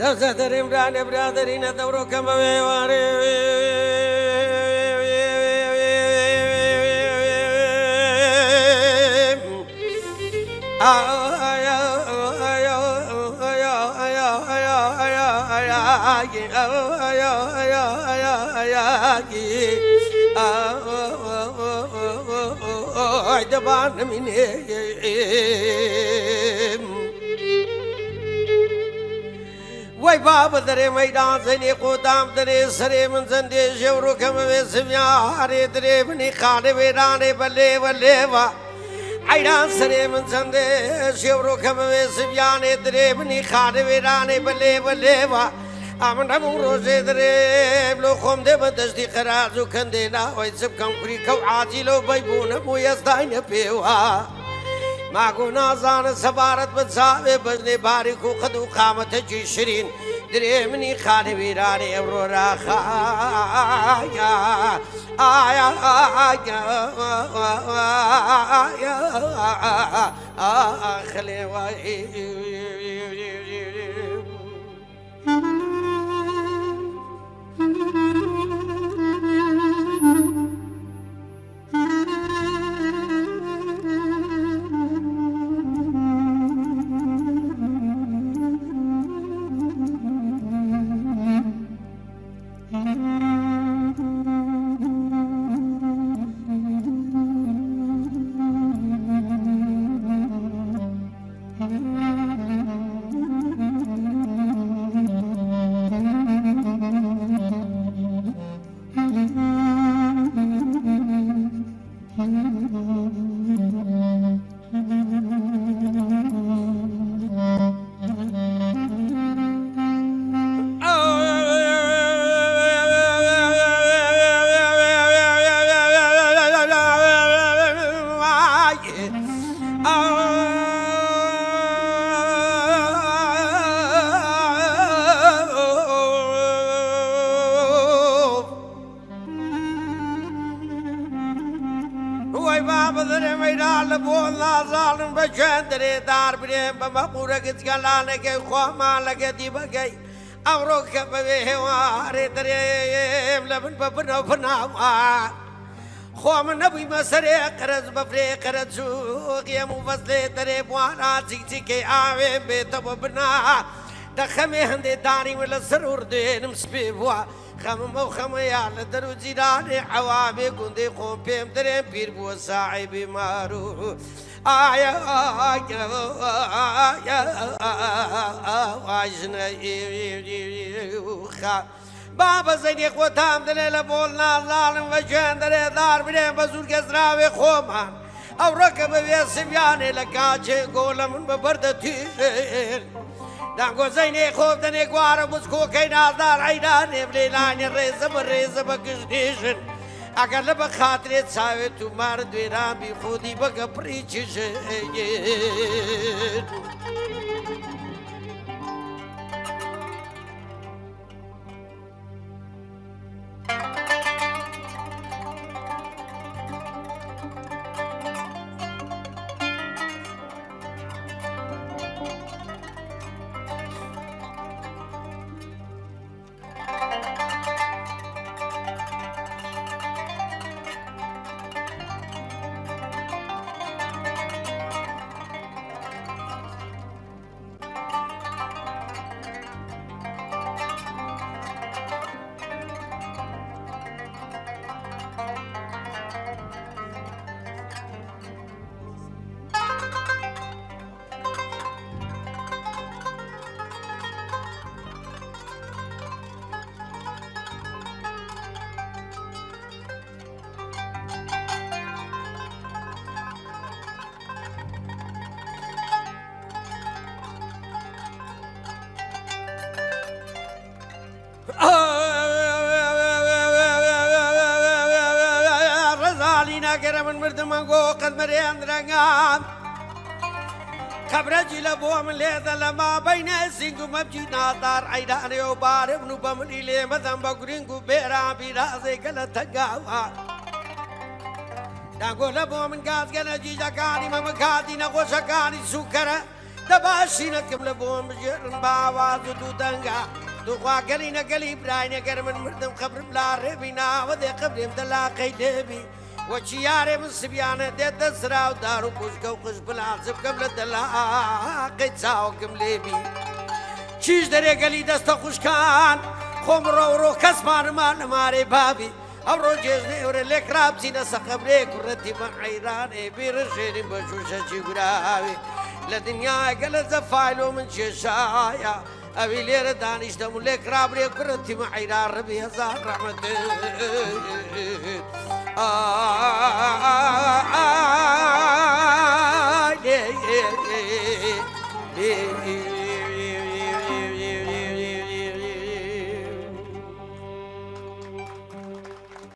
دەزە دەرێمرانێ برادەرینە دەوڕۆکەمە وێوارێ دەبانە منێ وای بابا دەرێ مەیدان زەینێ قۆتام دەرێ سەرێ من زەندێ ژێوڕۆکەمە وێ زمیارێ درێ منی خانە وێرانێ بە لێوە لێوە حەیران سەرێ من زەندێ ژێوڕۆکەمە وێ زمیانێ درێ منی خانە وێرانێ بە لێوە لێوە ئەمن هەموو ڕۆژێ درێ لۆ خۆم دێ بە دەشتی خەراج و کەندێ ناوەی چ بکەم کوری کەو عاجیلەوە بەیبوونە بوو ئێستاینە پێوە ماگۆ نازانە سەبارەت بە چاوێ بەژنێ باریک و قەد و قامەتەکی شرین درێ منی خانە وێرانێ ئەوڕۆ ڕاخایە ئایا خلێوای مەقورەگت گەلانەکەی خۆمان لەگە دیبەکەی ئەوڕۆکە بەوێ هێوارێ دەرێم لە من بە بنەو بناوە خۆ من نەبوویمە سەرێ قەرز بەفرێ قەرەجووقیم و بەستێ دەرێ بوانە چیکچیکەی ئاوێ بێتەوە بنا دەخەمێ هەندێ دانیمە لە سەر وردێنم سپێ بووە خەممە و خەمەیان لە دەر و جیرانێ عەوامێ گوندەی خۆم پێم دەرێم پیر بووە ساحیبی مارو ئایا واژنە بابە زەینێ خۆتام دەلێ لە بۆڵ نازانم بە گوێن دەرێ دار برێن بە زوور گەزراوێ خۆمان ئەو ڕەکە بەوێ سڤیانێ لە کاچێ گۆ لە من بە بەردە تیژێن دەنگۆ زەینێ خۆم دەنێ گوارە بچکۆکەی نازدار عەیرانێ بلێلانێ ڕێزە بە ڕێزە بە گشتێژن ئەگەر لە بە خاترێت چاوێت و مارە دوێرانبی خودی بەگە پڕی چژێن ڕزالینەگەرە من مردمەگۆ قەدمەرێن درەنگام خەبرەجی لە بۆ من لێدە لە مابەینە سینگ و مەبجی نادار عەیرانێ و بارێبن و بە منی لێ مەدەم بە گورنگ و بێران بیرازێکە لە تەنگاوە داگۆ لە بۆ من گازگەنە جیجەکانی مەمە کاتی نەخۆشەکانی سوکەرە دەباشینەکەم لە بۆم بژێرن باواز و دوو دەنگا دوخواگەلی نەگەلی براینەگەر من مردم قبرم لا ڕێبی ناوە دێ قبرێم دەلاقەی لێبی وەچی یارێ من سبیانە دێتە سرا و دار و کوشکە و قش بلاز بکەم لە دەلاقەی چاوکم لێبی چیش دەرێگەلی دەستە خوشکان خۆم ڕۆڕۆ کەسمانمان لەمارێ بابی ئەوڕۆ جێژنێورە لێک رابچینە سەقەبرێ کوڕەتی بە حەیرانێ بێرە ژێریم بە شوشەچی گوراوێ لە دنیاگە لە زەفایلۆ من کێشایە ئەوی لێرە دانیشتەم و لێک رابرێ کوڕەتی بە حەیران ڕەبی هەزار ڕەحمەتت